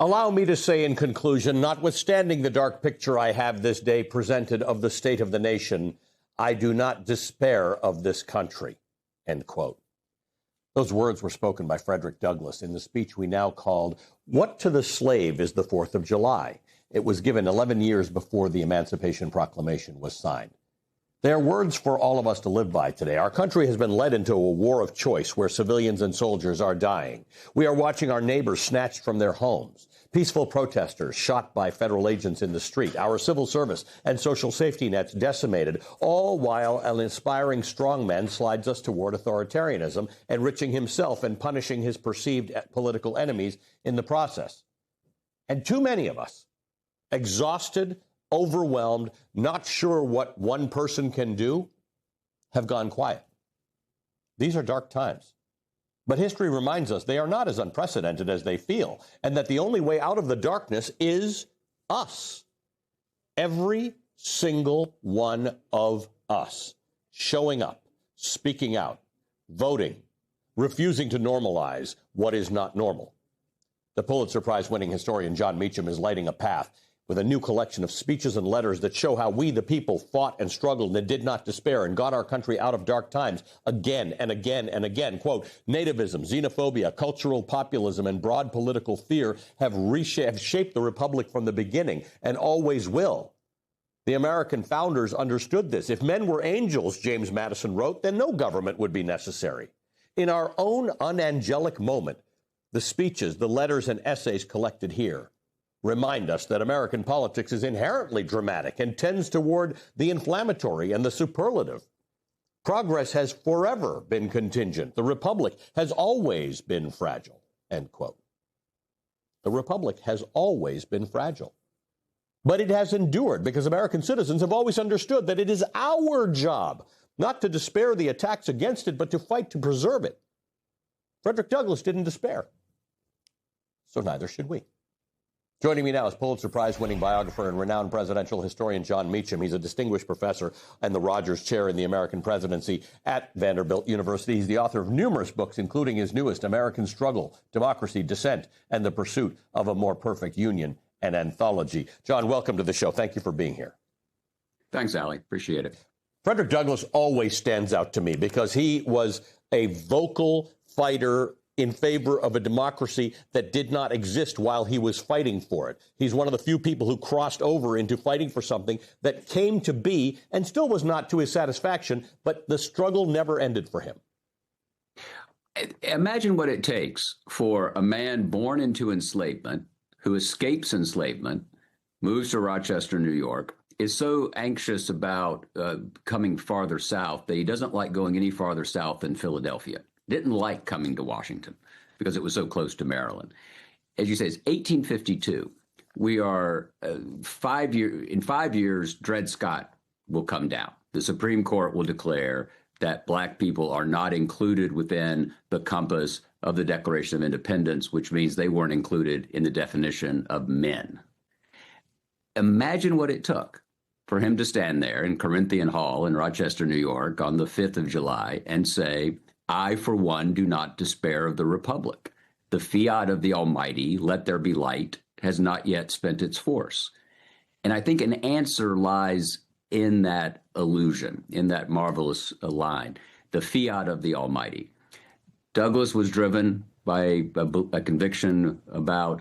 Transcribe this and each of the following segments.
Allow me to say in conclusion, notwithstanding the dark picture I have this day presented of the state of the nation, I do not despair of this country, end quote. Those words were spoken by Frederick Douglass in the speech we now called What to the Slave is the 4th of July? It was given 11 years before the Emancipation Proclamation was signed. They are words for all of us to live by today. Our country has been led into a war of choice where civilians and soldiers are dying. We are watching our neighbors snatched from their homes, peaceful protesters shot by federal agents in the street, our civil service and social safety nets decimated, all while an inspiring strongman slides us toward authoritarianism, enriching himself and punishing his perceived political enemies in the process. And too many of us, exhausted, overwhelmed, not sure what one person can do, have gone quiet. These are dark times. But history reminds us they are not as unprecedented as they feel, and that the only way out of the darkness is us. Every single one of us showing up, speaking out, voting, refusing to normalize what is not normal. The Pulitzer Prize-winning historian Jon Meacham is lighting a path with a new collection of speeches and letters that show how we, the people, fought and struggled and did not despair and got our country out of dark times again and again and again. Quote, nativism, xenophobia, cultural populism, and broad political fear have shaped the republic from the beginning and always will. The American founders understood this. If men were angels, James Madison wrote, then no government would be necessary. In our own unangelic moment, the speeches, the letters, and essays collected here remind us that American politics is inherently dramatic and tends toward the inflammatory and the superlative. Progress has forever been contingent. The republic has always been fragile, end quote. The republic has always been fragile. But it has endured because American citizens have always understood that it is our job not to despair the attacks against it, but to fight to preserve it. Frederick Douglass didn't despair. So neither should we. Joining me now is Pulitzer Prize-winning biographer and renowned presidential historian Jon Meacham. He's a distinguished professor and the Rogers Chair in the American Presidency at Vanderbilt University. He's the author of numerous books, including his newest, American Struggle, Democracy, Dissent, and the Pursuit of a More Perfect Union, an anthology. Jon, welcome to the show. Thank you for being here. Thanks, Ali. Appreciate it. Frederick Douglass always stands out to me because he was a vocal fighter in favor of a democracy that did not exist while he was fighting for it. He's one of the few people who crossed over into fighting for something that came to be and still was not to his satisfaction, but the struggle never ended for him. Imagine what it takes for a man born into enslavement, who escapes enslavement, moves to Rochester, New York, is so anxious about coming farther south that he doesn't like going any farther south than Philadelphia. Didn't like coming to Washington because it was so close to Maryland. As you say, it's 1852. We are in 5 years, Dred Scott will come down. The Supreme Court will declare that Black people are not included within the compass of the Declaration of Independence, which means they weren't included in the definition of men. Imagine what it took for him to stand there in Corinthian Hall in Rochester, New York on the 5th of July and say, I, for one, do not despair of the Republic. The fiat of the Almighty, let there be light, has not yet spent its force. And I think an answer lies in that allusion, in that marvelous line, the fiat of the Almighty. Douglass was driven by a conviction about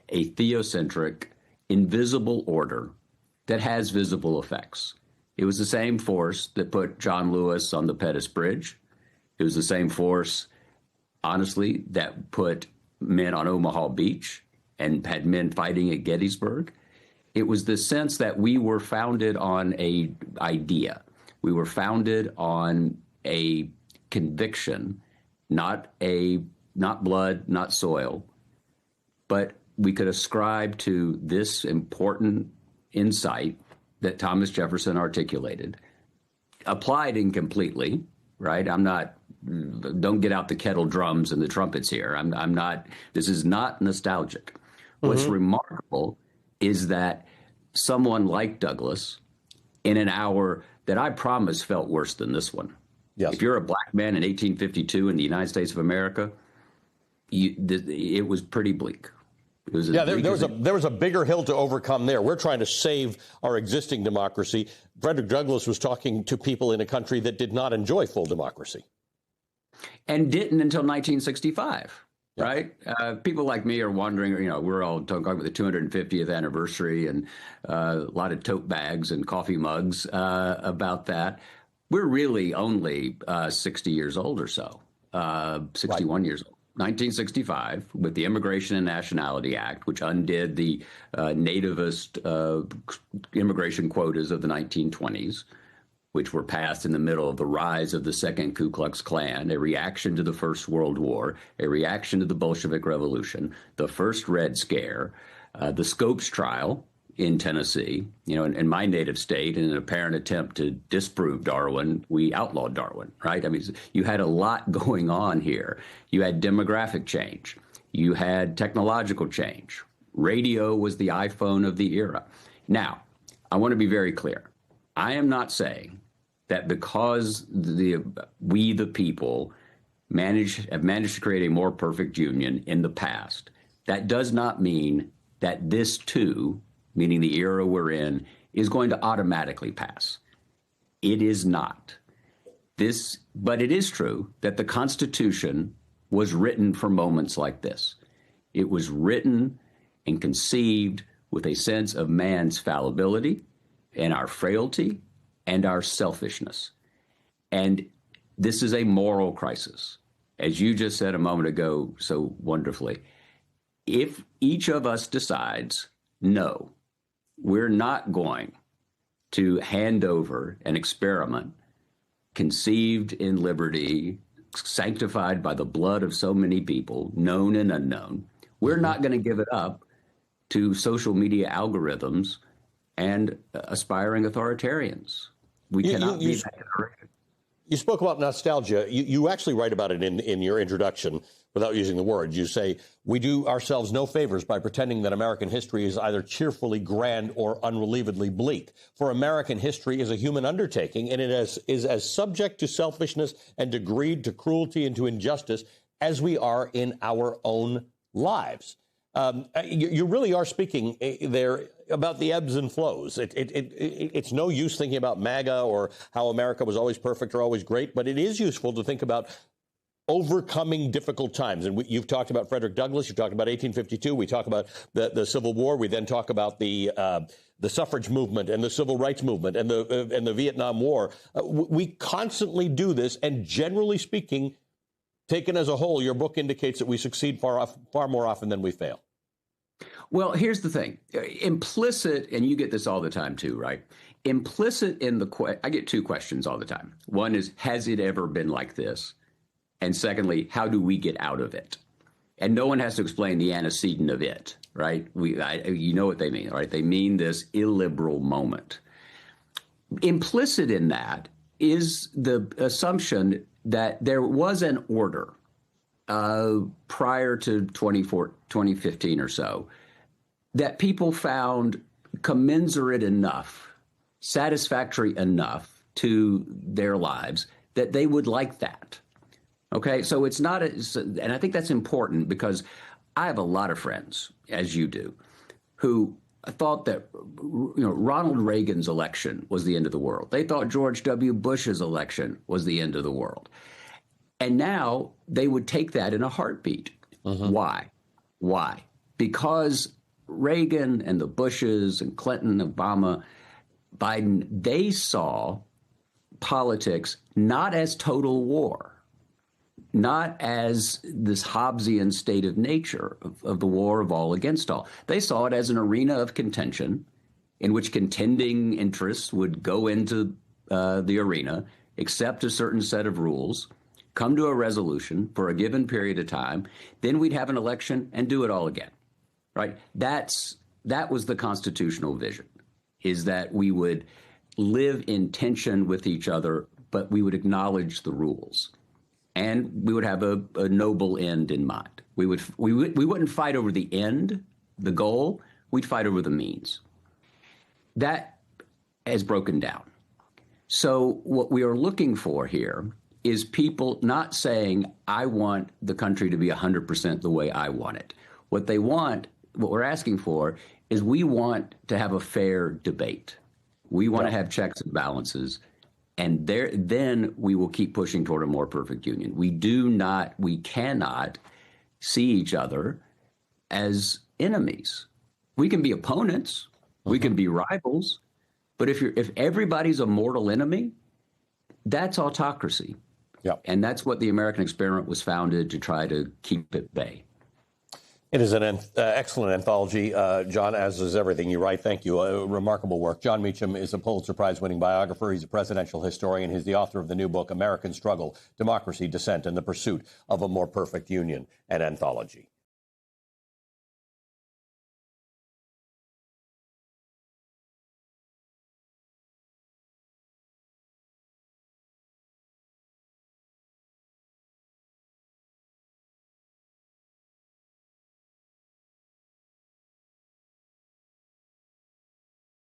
a theocentric, invisible order that has visible effects. It was the same force that put John Lewis on the Pettus Bridge. It was the same force, honestly, that put men on Omaha Beach and had men fighting at Gettysburg. It was the sense that we were founded on an idea. We were founded on a conviction, not blood, not soil, but we could ascribe to this important insight that Thomas Jefferson articulated, applied incompletely, right? Don't get out the kettle drums and the trumpets here. This is not nostalgic. Mm-hmm. What's remarkable is that someone like Douglass, in an hour that I promise felt worse than this one. Yes. If you're a Black man in 1852 in the United States of America, it was pretty bleak. There was a bigger hill to overcome there. We're trying to save our existing democracy. Frederick Douglass was talking to people in a country that did not enjoy full democracy. And didn't until 1965. Yeah. Right? People like me are wondering, we're all talking about the 250th anniversary and a lot of tote bags and coffee mugs about that. We're really only 60 years old or so, 61 years old. 1965, with the Immigration and Nationality Act, which undid the nativist immigration quotas of the 1920s, which were passed in the middle of the rise of the Second Ku Klux Klan, a reaction to the First World War, a reaction to the Bolshevik Revolution, the first Red Scare, the Scopes trial in Tennessee, in my native state, in an apparent attempt to disprove Darwin, we outlawed Darwin, right? I mean, you had a lot going on here. You had demographic change. You had technological change. Radio was the iPhone of the era. Now, I want to be very clear. I am not saying that because we, the people, have managed to create a more perfect union in the past, that does not mean that this too, meaning the era we're in, is going to automatically pass. It is not. But it is true that the Constitution was written for moments like this. It was written and conceived with a sense of man's fallibility and our frailty and our selfishness. And this is a moral crisis. As you just said a moment ago so wonderfully, if each of us decides, no, we're not going to hand over an experiment conceived in liberty, sanctified by the blood of so many people, known and unknown. We're not going to give it up to social media algorithms and aspiring authoritarians. We cannot be that generation. You spoke about nostalgia. You actually write about it in your introduction without using the word. You say, we do ourselves no favors by pretending that American history is either cheerfully grand or unrelievedly bleak. For American history is a human undertaking, and it is as subject to selfishness and to greed, to cruelty, and to injustice as we are in our own lives. You really are speaking there about the ebbs and flows. It's no use thinking about MAGA or how America was always perfect or always great, but it is useful to think about overcoming difficult times. And you've talked about Frederick Douglass. You've talked about 1852. We talk about the Civil War. We then talk about the suffrage movement and the civil rights movement and the Vietnam War. We constantly do this, and generally speaking, taken as a whole, your book indicates that we succeed far more often than we fail. Well, here's the thing. Implicit, and you get this all the time too, right? Implicit in I get two questions all the time. One is, has it ever been like this? And secondly, how do we get out of it? And no one has to explain the antecedent of it, right? You know what they mean, right? They mean this illiberal moment. Implicit in that is the assumption that there was an order prior to 2015 or so that people found commensurate enough, satisfactory enough to their lives that they would like that. Okay, so it's not, and I think that's important because I have a lot of friends, as you do, who thought that Ronald Reagan's election was the end of the world. They thought George W. Bush's election was the end of the world. And now they would take that in a heartbeat. Why? Because Reagan and the Bushes and Clinton, Obama, Biden, they saw politics not as total war, not as this Hobbesian state of nature of the war of all against all. They saw it as an arena of contention in which contending interests would go into the arena, accept a certain set of rules, come to a resolution for a given period of time, then we'd have an election and do it all again, right? That was the constitutional vision, is that we would live in tension with each other, but we would acknowledge the rules. And we would have a noble end in mind. We wouldn't fight over the end, the goal. We'd fight over the means. That has broken down. So what we are looking for here is people not saying, I want the country to be 100% the way I want it. What they want what we're asking for is we want to have a fair debate. We want to have checks and balances. And then we will keep pushing toward a more perfect union. We cannot see each other as enemies. We can be opponents, we can be rivals, but if everybody's a mortal enemy, that's autocracy. Yeah. And that's what the American experiment was founded to try to keep at bay. It is an excellent anthology, John, as is everything you write. Thank you. Remarkable work. John Meacham is a Pulitzer Prize-winning biographer. He's a presidential historian. He's the author of the new book, American Struggle, Democracy, Dissent, and the Pursuit of a More Perfect Union, an anthology.